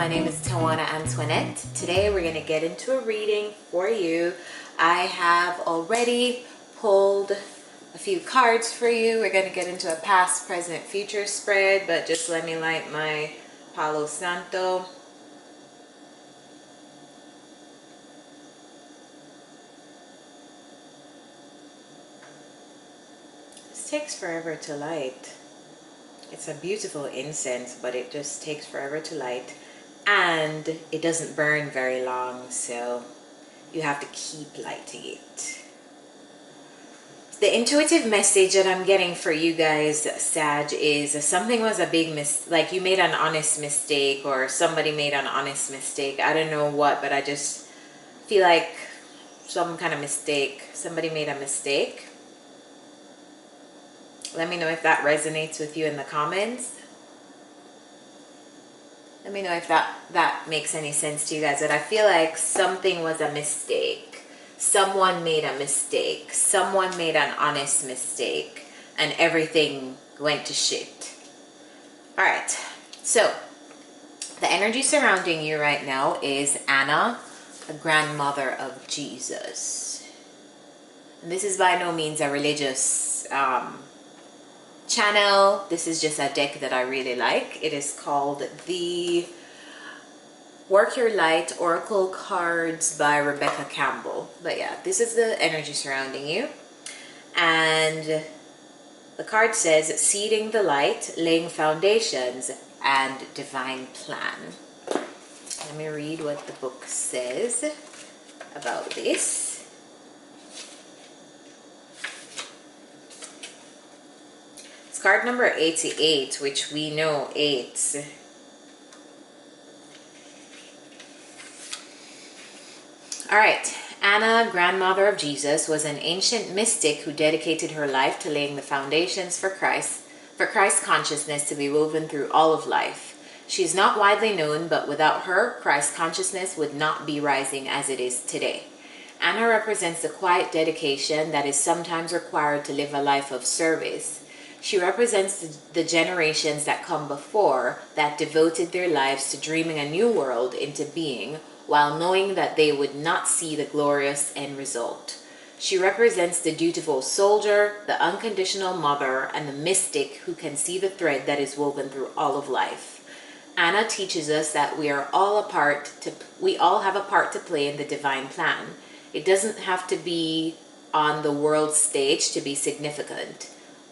my name is Tawana Antoinette. Today we're going to get into a reading for you. I have already pulled a few cards for you. We're going to get into a past, present, future spread, but just let me light my Palo Santo. This takes forever to light. It's a beautiful incense, but it just takes forever to light, and it doesn't burn very long, so you have to keep lighting it. The intuitive message that I'm getting for you guys, Sag, is something was a big like you made an honest mistake, or somebody made an honest mistake. I don't know what, but I just feel like some kind of mistake. Somebody made a mistake. Let me know if that resonates with you in the comments. Let me know if that makes any sense to you guys. But I feel like something was a mistake. Someone made a mistake. Someone made an honest mistake. And everything went to shit. Alright. So, the energy surrounding you right now is Anna, the grandmother of Jesus. And this is by no means a religious channel. This is just a deck that I really like. It is called the Work Your Light Oracle Cards by Rebecca Campbell. But yeah, this is the energy surrounding you. And the card says, seeding the light, laying foundations, and divine plan. Let me read what the book says about this. Card number 88, which we know 8. Alright, Anna, grandmother of Jesus, was an ancient mystic who dedicated her life to laying the foundations for Christ's consciousness to be woven through all of life. She is not widely known, but without her, Christ's consciousness would not be rising as it is today. Anna represents the quiet dedication that is sometimes required to live a life of service. She represents the generations that come before that devoted their lives to dreaming a new world into being, while knowing that they would not see the glorious end result. She represents the dutiful soldier, the unconditional mother, and the mystic who can see the thread that is woven through all of life. Anna teaches us that we all have a part to play in the divine plan. It doesn't have to be on the world stage to be significant.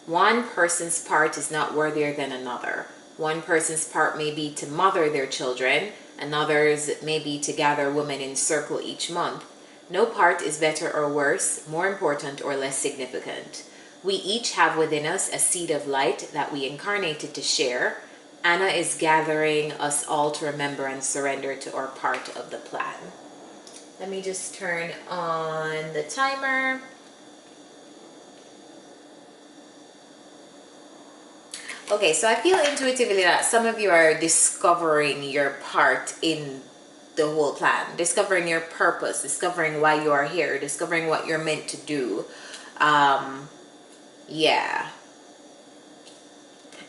One person's part is not worthier than another. One person's part may be to mother their children, another's may be to gather women in circle each month. No part is better or worse, more important or less significant. We each have within us a seed of light that we incarnated to share. Anna is gathering us all to remember and surrender to our part of the plan. Let me just turn on the timer. Okay, so I feel intuitively that some of you are discovering your part in the whole plan, discovering your purpose, discovering why you are here, discovering what you're meant to do. Yeah.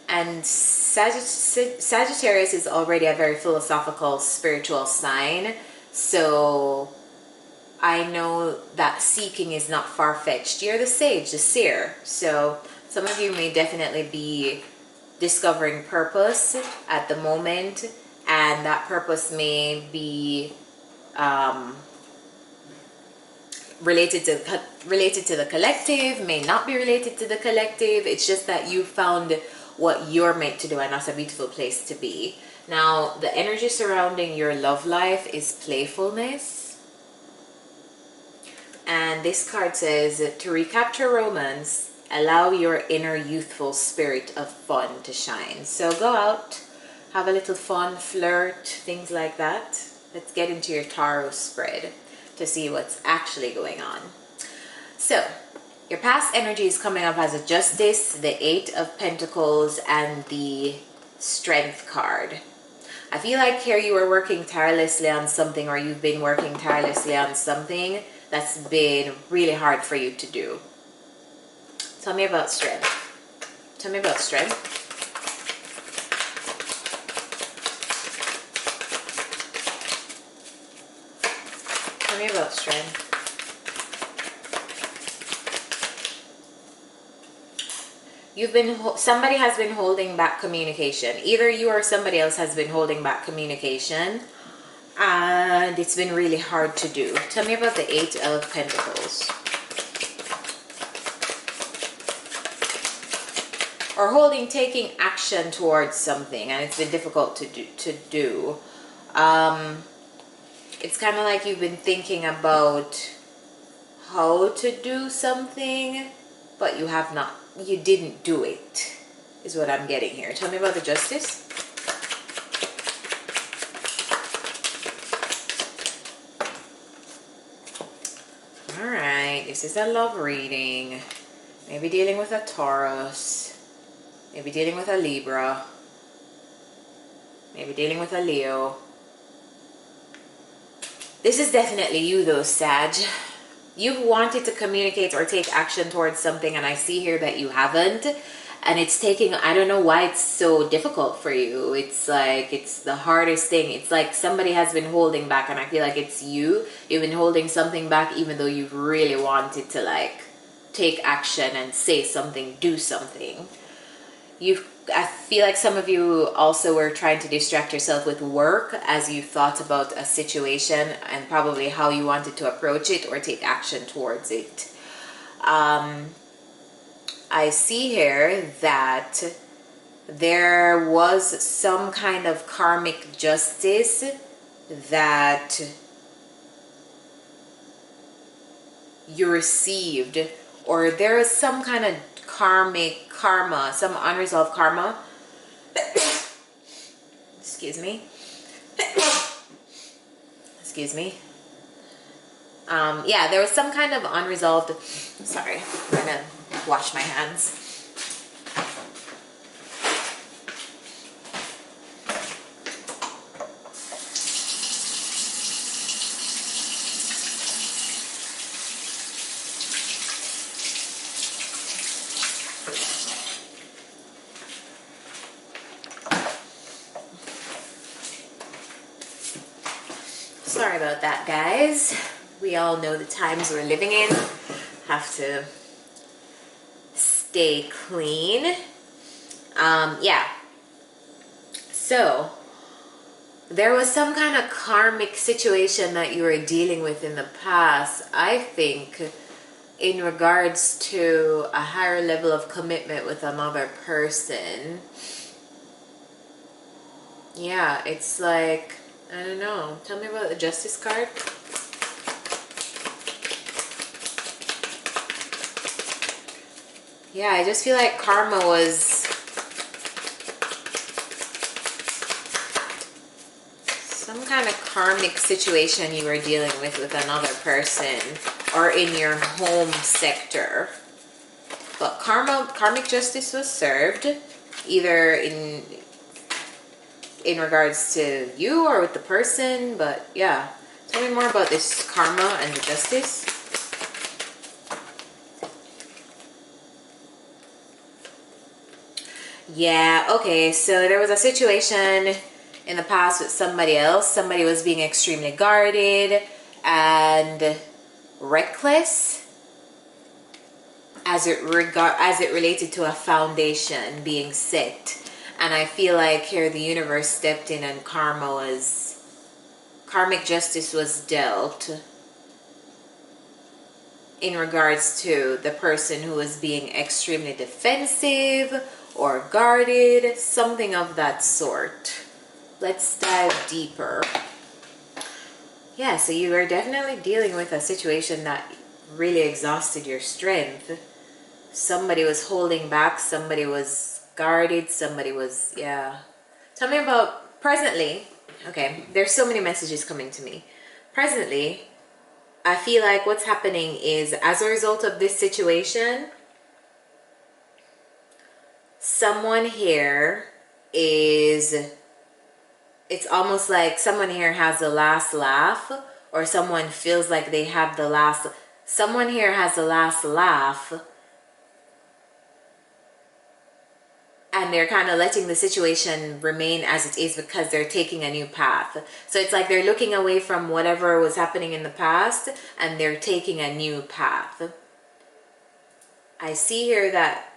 And Sagittarius is already a very philosophical, spiritual sign. So I know that seeking is not far-fetched. You're the sage, the seer. So some of you may definitely be discovering purpose at the moment, and that purpose may be related to the collective, may not be related to the collective. It's just that you found what you're meant to do, and that's a beautiful place to be. Now, the energy surrounding your love life is playfulness, and this card says to recapture romance, allow your inner youthful spirit of fun to shine. So go out, have a little fun, flirt, things like that. Let's get into your tarot spread to see what's actually going on. So, your past energy is coming up as a Justice, the 8 of Pentacles, and the Strength card. I feel like here you were working tirelessly on something, or you've been working tirelessly on something that's been really hard for you to do. Tell me about strength. Tell me about strength. me about strength. Somebody has been holding back communication. Either you or somebody else has been holding back communication, and it's been really hard to do. Tell me about the 8 of Pentacles. Or taking action towards something, and it's been difficult to do. It's kind of like you've been thinking about how to do something, but you didn't do it, is what I'm getting here. Tell me about the Justice. All right, this is a love reading. Maybe dealing with a Taurus. Maybe dealing with a Libra. Maybe dealing with a Leo. This is definitely you though, Sag. You've wanted to communicate or take action towards something, and I see here that you haven't. And it's taking, I don't know why it's so difficult for you. It's like, it's the hardest thing. It's like somebody has been holding back, and I feel like it's you. You've been holding something back even though you've really wanted to like take action and say something, do something. I feel like some of you also were trying to distract yourself with work as you thought about a situation and probably how you wanted to approach it or take action towards it. I see here that there was some kind of karmic justice that you received, or there is some kind of karma, some unresolved karma. Excuse me. Excuse me. Yeah, there was some kind of unresolved, sorry, I'm gonna wash my hands. Sorry about that, guys. We all know the times we're living in. Have to stay clean. Yeah. So, there was some kind of karmic situation that you were dealing with in the past, I think, in regards to a higher level of commitment with another person. Yeah, it's like, I don't know. Tell me about the Justice card. Yeah, I just feel like karma was some kind of karmic situation you were dealing with another person or in your home sector. But karmic justice was served either in regards to you or with the person. But yeah, tell me more about this karma and the justice. Yeah, okay, so there was a situation in the past with somebody else. Somebody was being extremely guarded and reckless as it related to a foundation being set. And I feel like here the universe stepped in and karmic justice was dealt in regards to the person who was being extremely defensive or guarded, something of that sort. Let's dive deeper. Yeah, so you are definitely dealing with a situation that really exhausted your strength. Somebody was holding back, somebody was guarded, somebody was, yeah. Tell me about presently. Okay, there's so many messages coming to me. Presently, I feel like what's happening is, as a result of this situation, someone here is, it's almost like someone here has the last laugh, or someone feels like they have the last, someone here has the last laugh and they're kind of letting the situation remain as it is because they're taking a new path. So it's like they're looking away from whatever was happening in the past and they're taking a new path. I see here that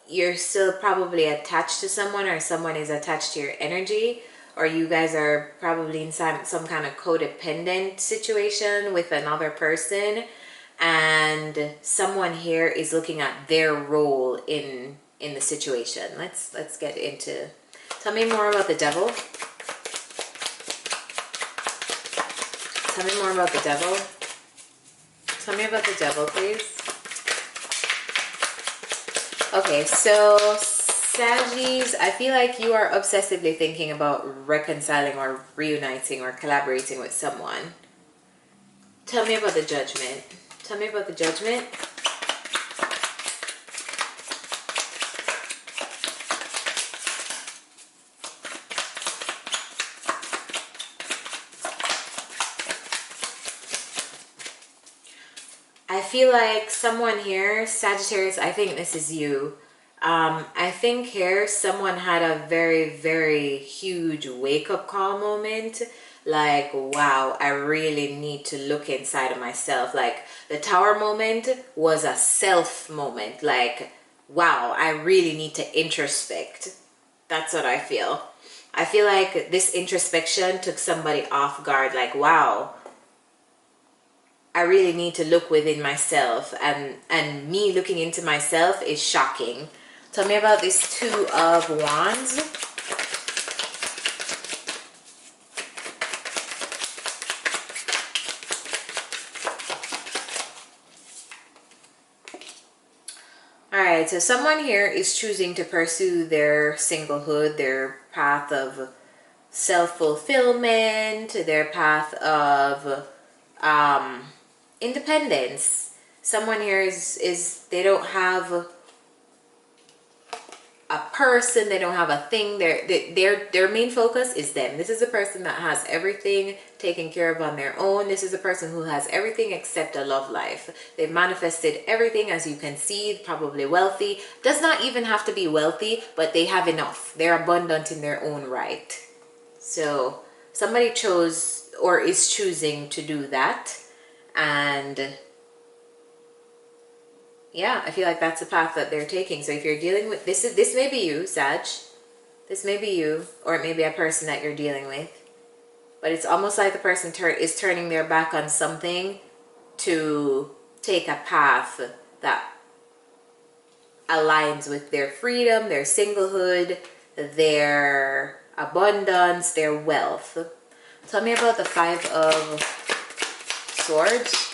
you're still probably attached to someone, or someone is attached to your energy, or you guys are probably in some kind of codependent situation with another person, and someone here is looking at their role in the situation. Let's get into, tell me more about the devil. Tell me more about the devil. Tell me about the devil, please. Okay, so Sagis, I feel like you are obsessively thinking about reconciling or reuniting or collaborating with someone. Tell me about the judgment. Tell me about the judgment. I feel like someone here, Sagittarius, I think this is you. I think here someone had a very, very huge wake-up call moment. Like, wow, I really need to look inside of myself. Like, the tower moment was a self moment. Like, wow, I really need to introspect. That's what I feel. I feel like this introspection took somebody off guard. Like, wow, I really need to look within myself, and me looking into myself is shocking. Tell me about this Two of Wands. Alright, so someone here is choosing to pursue their singlehood, their path of self-fulfillment, their path of independence. Someone here is they don't have a person, they don't have a thing. Their main focus is them. This is a person that has everything taken care of on their own. This is a person who has everything except a love life. They've manifested everything, as you can see, probably wealthy. Does not even have to be wealthy, but they have enough. They're abundant in their own right. So somebody chose or is choosing to do that. And yeah, I feel like that's the path that they're taking. So if you're dealing with this may be you, Sag. This may be you, or it may be a person that you're dealing with. But it's almost like the person is turning their back on something to take a path that aligns with their freedom, their singlehood, their abundance, their wealth. Tell me about the Five of Swords.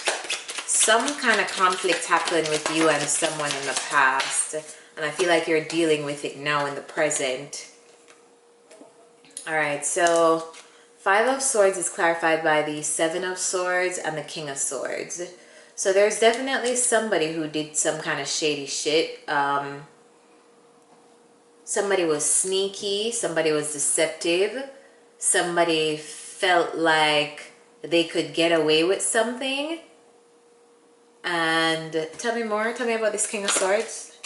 Some kind of conflict happened with you and someone in the past, and I feel like you're dealing with it now in the present. All right, so Five of Swords is clarified by the Seven of Swords and the King of Swords. So there's definitely somebody who did some kind of shady shit. Somebody was sneaky, somebody was deceptive, somebody felt like they could get away with something. And tell me more. Tell me about this King of Swords.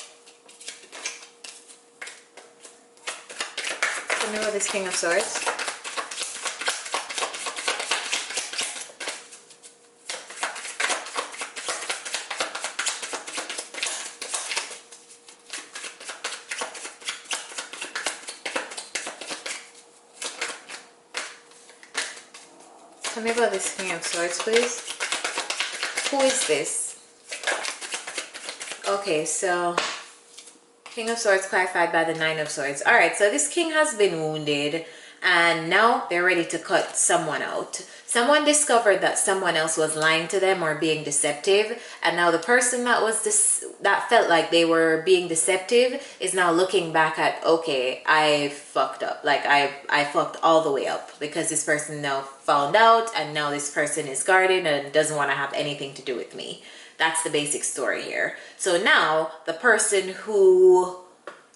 Tell me about this King of Swords. Tell me about this King of Swords, please. Who is this? Okay, so King of Swords clarified by the Nine of Swords. All right, so this king has been wounded, and now they're ready to cut someone out. Someone discovered that someone else was lying to them or being deceptive, and now the person that felt like they were being deceptive is now looking back at, okay, I fucked up. Like I fucked all the way up because this person now found out, and now this person is guarded and doesn't want to have anything to do with me. That's the basic story here. So now the person who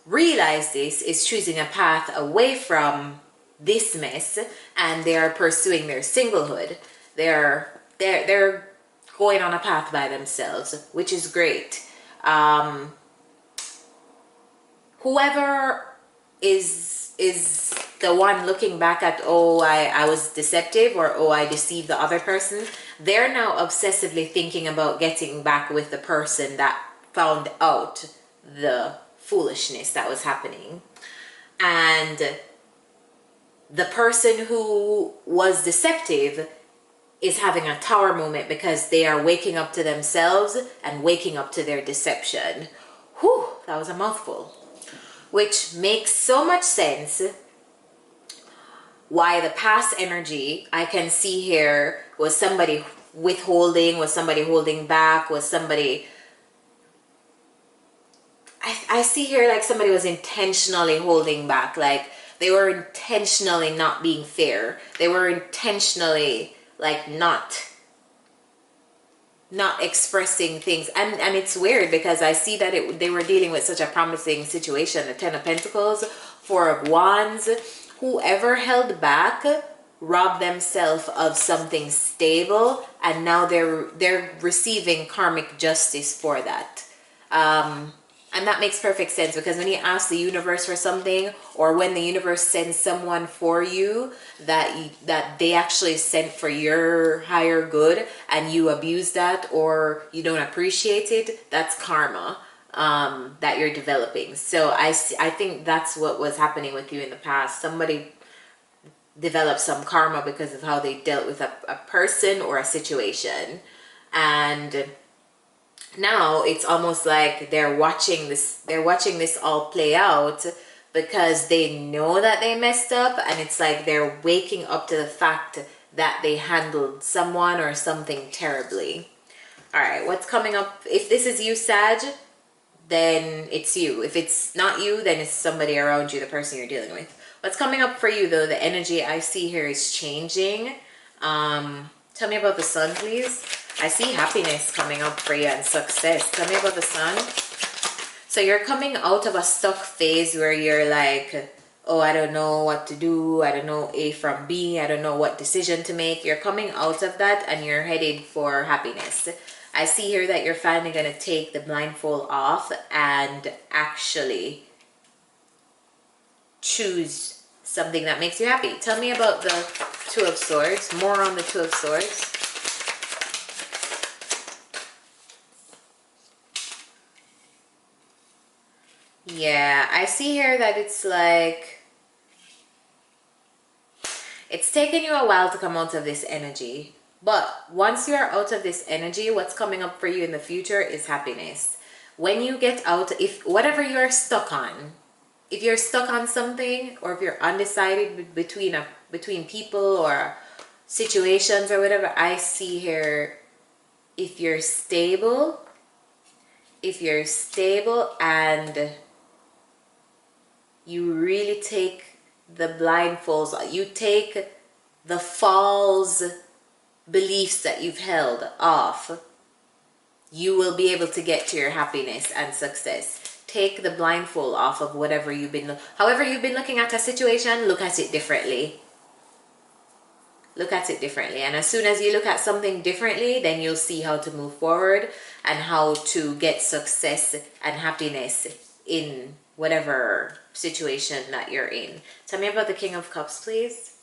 realized this is choosing a path away from this mess, and they are pursuing their singlehood. They're going on a path by themselves, which is great. whoever is the one looking back at, oh, I was deceptive, or oh, I deceived the other person, they're now obsessively thinking about getting back with the person that found out the foolishness that was happening. And the person who was deceptive is having a tower moment because they are waking up to themselves and waking up to their deception. Whew, that was a mouthful. Which makes so much sense why the past energy I can see here was somebody withholding, was somebody holding back, was somebody... I see here like somebody was intentionally holding back, like they were intentionally not being fair. They were intentionally like not expressing things, and it's weird because I see that they were dealing with such a promising situation. The Ten of Pentacles, Four of Wands. Whoever held back robbed themselves of something stable, and now they're receiving karmic justice for that. And that makes perfect sense, because when you ask the universe for something, or when the universe sends someone for you that they actually sent for your higher good, and you abuse that or you don't appreciate it, that's karma that you're developing. So I think that's what was happening with you in the past. Somebody developed some karma because of how they dealt with a person or a situation, and now it's almost like they're watching this all play out because they know that they messed up, and it's like they're waking up to the fact that they handled someone or something terribly. All right, what's coming up? If this is you, Sag, then it's you. If it's not you, then it's somebody around you, the person you're dealing with. What's coming up for you, though? The energy I see here is changing. Tell me about the Sun, please. I see happiness coming up for you and success. Tell me about the Sun. So you're coming out of a stuck phase where you're like, oh, I don't know what to do. I don't know A from B. I don't know what decision to make. You're coming out of that and you're headed for happiness. I see here that you're finally going to take the blindfold off and actually choose something that makes you happy. Tell me about the Two of Swords. More on the Two of Swords. Yeah, I see here that it's like it's taken you a while to come out of this energy, but once you're out of this energy, what's coming up for you in the future is happiness. When you get out, if whatever you're stuck on, if you're stuck on something, or if you're undecided between people or situations or whatever, I see here if you're stable and you really take the blindfolds, you take the false beliefs that you've held off, you will be able to get to your happiness and success. Take the blindfold off of whatever however you've been looking at a situation, look at it differently. Look at it differently. And as soon as you look at something differently, then you'll see how to move forward and how to get success and happiness in whatever situation that you're in. Tell me about the King of Cups, please.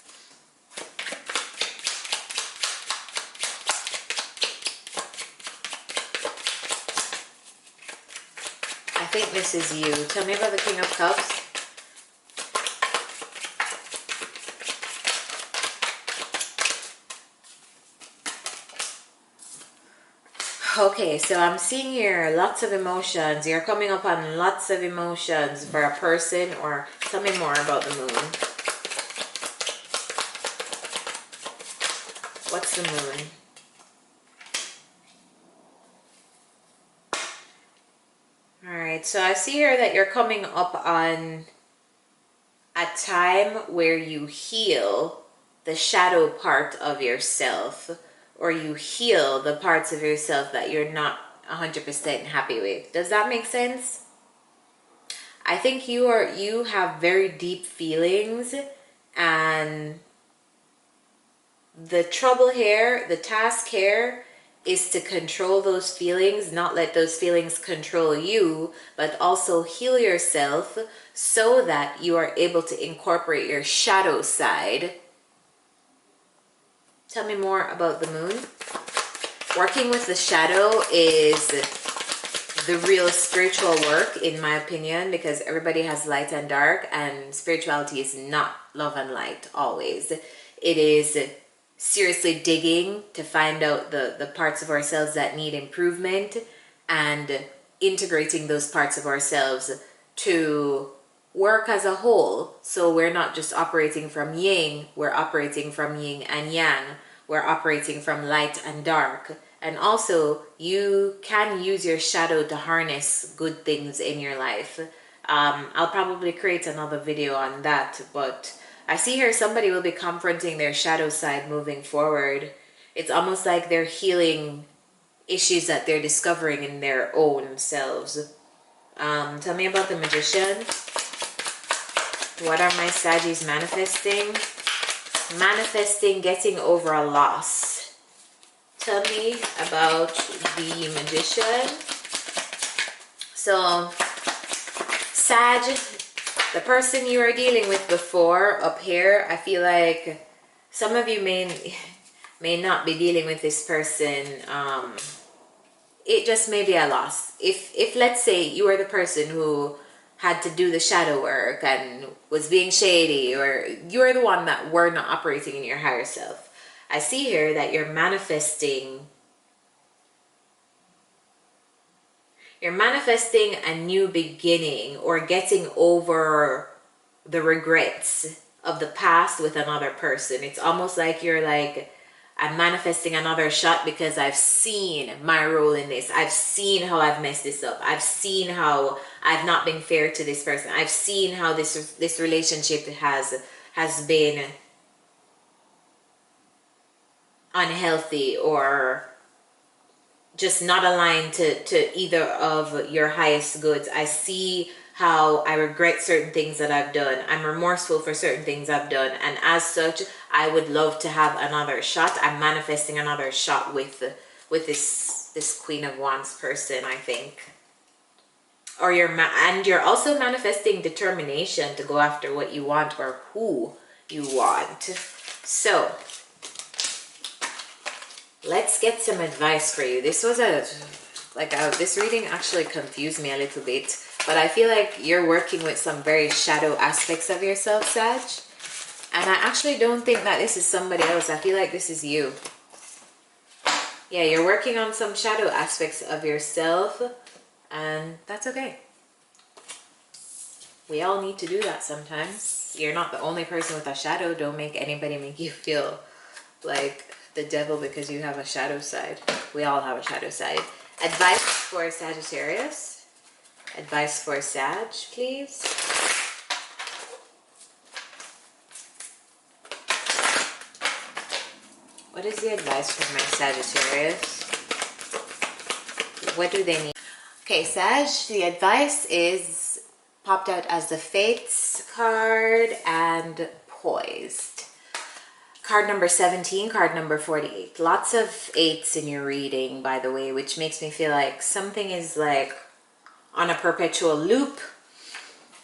I think this is you. Tell me about the King of Cups. Okay, so I'm seeing here lots of emotions. You're coming up on lots of emotions for a person, or tell me more about the moon. What's the moon? Alright, so I see here that you're coming up on a time where you heal the shadow part of yourself, or you heal the parts of yourself that you're not 100% happy with. Does that make sense? I think you have very deep feelings, and the trouble here, the task here is to control those feelings, not let those feelings control you, but also heal yourself so that you are able to incorporate your shadow side. Tell me more about the moon. Working with the shadow is the real spiritual work, in my opinion, because everybody has light and dark, and spirituality is not love and light always. It is seriously digging to find out the parts of ourselves that need improvement and integrating those parts of ourselves to work as a whole. So we're not just operating from yin, we're operating from yin and yang, we're operating from light and dark. And also, you can use your shadow to harness good things in your life. I'll probably create another video on that, but I see here somebody will be confronting their shadow side moving forward. It's almost like they're healing issues that they're discovering in their own selves. Tell me about the Magician. What are my Sagis manifesting? Manifesting getting over a loss. Tell me about the Magician. So, Sag, the person you are dealing with before, up here, I feel like some of you may not be dealing with this person. It just may be a loss. If let's say you are the person who had to do the shadow work and was being shady, or you're the one that were not operating in your higher self, I see here that you're manifesting a new beginning, or getting over the regrets of the past with another person. It's almost like you're like, I'm manifesting another shot because I've seen my role in this. I've seen how I've messed this up. I've seen how I've not been fair to this person. I've seen how this relationship has been unhealthy or just not aligned to either of your highest goods. I see how I regret certain things that I've done. I'm remorseful for certain things I've done, and as such, I would love to have another shot. I'm manifesting another shot with this Queen of Wands person, I think. Or you're also manifesting determination to go after what you want or who you want. So let's get some advice for you. This was this reading actually confused me a little bit, but I feel like you're working with some very shadow aspects of yourself, Sag. And I actually don't think that this is somebody else. I feel like this is you. Yeah, you're working on some shadow aspects of yourself, and that's okay. We all need to do that sometimes. You're not the only person with a shadow. Don't make anybody make you feel like the devil because you have a shadow side. We all have a shadow side. Advice for Sagittarius. Advice for Sag, please. What is the advice for my Sagittarius? What do they need? Okay, Sag, the advice is popped out as the Fates card and Poised. Card number 17, card number 48. Lots of 8s in your reading, by the way, which makes me feel like something is like on a perpetual loop.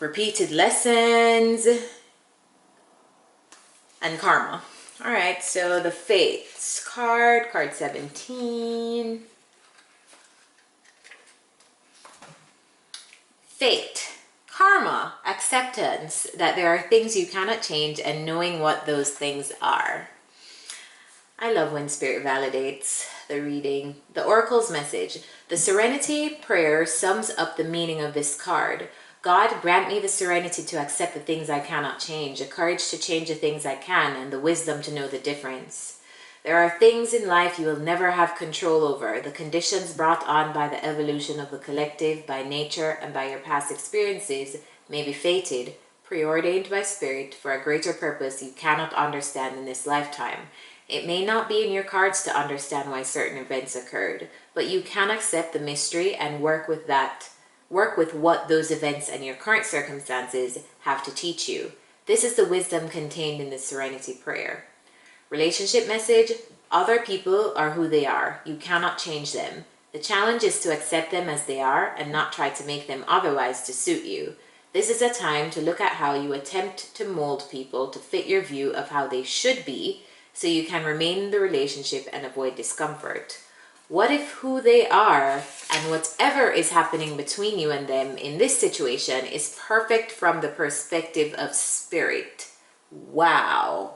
Repeated lessons and karma. All right, so the Fates card, card 17. Fate. Karma, acceptance that there are things you cannot change and knowing what those things are. I love when Spirit validates the reading. The Oracle's message. The Serenity prayer sums up the meaning of this card. God, grant me the serenity to accept the things I cannot change, the courage to change the things I can, and the wisdom to know the difference. There are things in life you will never have control over. The conditions brought on by the evolution of the collective, by nature, and by your past experiences may be fated, preordained by Spirit for a greater purpose you cannot understand in this lifetime. It may not be in your cards to understand why certain events occurred, but you can accept the mystery and work with what those events and your current circumstances have to teach you. This is the wisdom contained in the Serenity prayer. Relationship message. Other people are who they are. You cannot change them. The challenge is to accept them as they are and not try to make them otherwise to suit you. This is a time to look at how you attempt to mold people to fit your view of how they should be so you can remain in the relationship and avoid discomfort. What if who they are and whatever is happening between you and them in this situation is perfect from the perspective of spirit? Wow.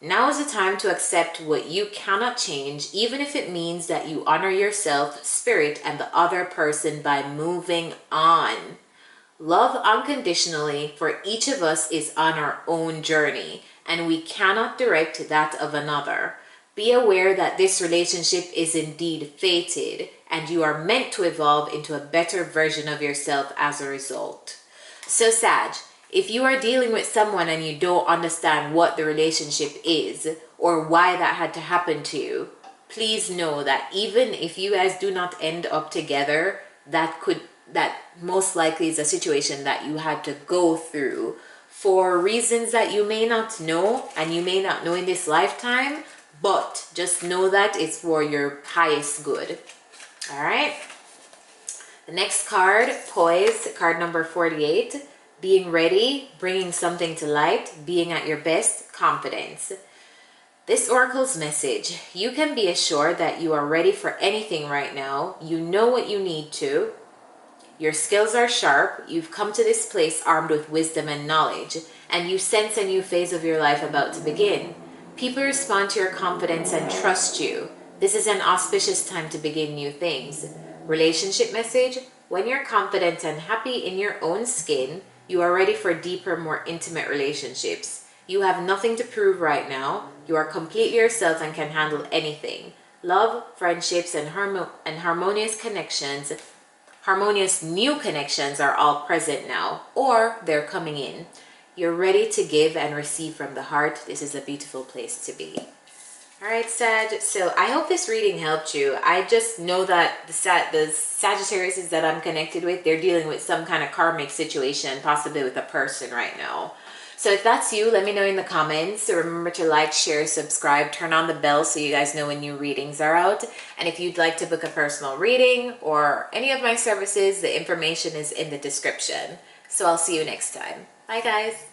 Now is the time to accept what you cannot change, even if it means that you honor yourself, spirit, and the other person by moving on. Love unconditionally for each of us is on our own journey, and we cannot direct that of another. Be aware that this relationship is indeed fated, and you are meant to evolve into a better version of yourself as a result. So Sag, if you are dealing with someone and you don't understand what the relationship is or why that had to happen to you, please know that even if you guys do not end up together, that most likely is a situation that you had to go through for reasons that you may not know and you may not know in this lifetime, but just know that it's for your highest good. All right. The next card, Poise, card number 48. Being ready, bringing something to light, being at your best, confidence. This oracle's message: you can be assured that you are ready for anything right now. You know what you need to. Your skills are sharp. You've come to this place armed with wisdom and knowledge, and you sense a new phase of your life about to begin. People respond to your confidence and trust you. This is an auspicious time to begin new things. Relationship message: when you're confident and happy in your own skin, you are ready for deeper, more intimate relationships. You have nothing to prove right now. You are completely yourself and can handle anything. Love, friendships, and harmonious connections, harmonious new connections are all present now, or they're coming in. You're ready to give and receive from the heart. This is a beautiful place to be. All right, Sag. So I hope this reading helped you. I just know that the Sagittarius that I'm connected with, they're dealing with some kind of karmic situation, possibly with a person right now. So if that's you, let me know in the comments. So remember to like, share, subscribe, turn on the bell so you guys know when new readings are out. And if you'd like to book a personal reading or any of my services, the information is in the description. So I'll see you next time. Bye, guys.